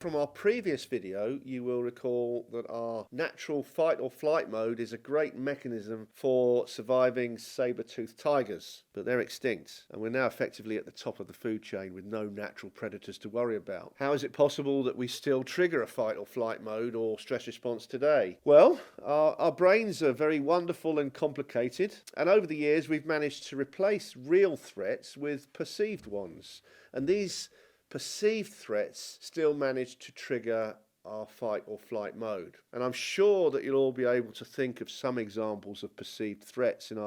From our previous video, you will recall that our natural fight or flight mode is a great mechanism for surviving saber-toothed tigers, but they're extinct, and we're now effectively at the top of the food chain with no natural predators to worry about. How is it possible that we still trigger a fight or flight mode or stress response today? Well, our brains are very wonderful and complicated, and over the years we've managed to replace real threats with perceived ones, and these perceived threats still manage to trigger our fight or flight mode. And I'm sure that you'll all be able to think of some examples of perceived threats in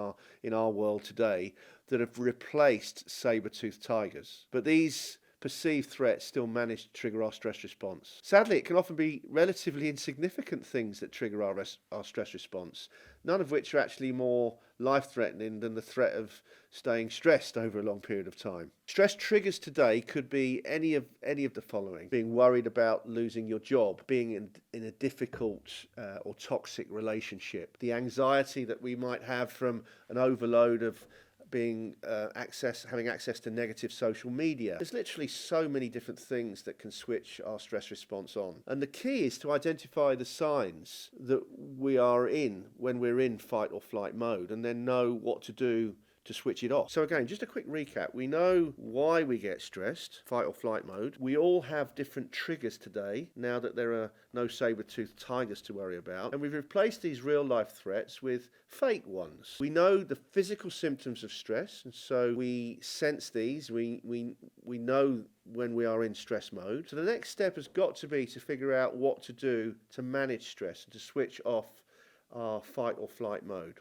our world today that have replaced saber-toothed tigers. But these perceived threats still manage to trigger our stress response. Sadly, it can often be relatively insignificant things that trigger our stress response, none of which are actually more life-threatening than the threat of staying stressed over a long period of time. Stress triggers today could be any of the following: being worried about losing your job, being in a difficult or toxic relationship, the anxiety that we might have from an overload of having access to negative social media. There's literally so many different things that can switch our stress response on. And the key is to identify the signs that we are in when we're in fight or flight mode, and then know what to do to switch it off. So again, just a quick recap. We know why we get stressed, fight or flight mode. We all have different triggers today, now that there are no saber-toothed tigers to worry about. And we've replaced these real-life threats with fake ones. We know the physical symptoms of stress, and so we sense these. We know when we are in stress mode. So the next step has got to be to figure out what to do to manage stress and to switch off our fight or flight mode.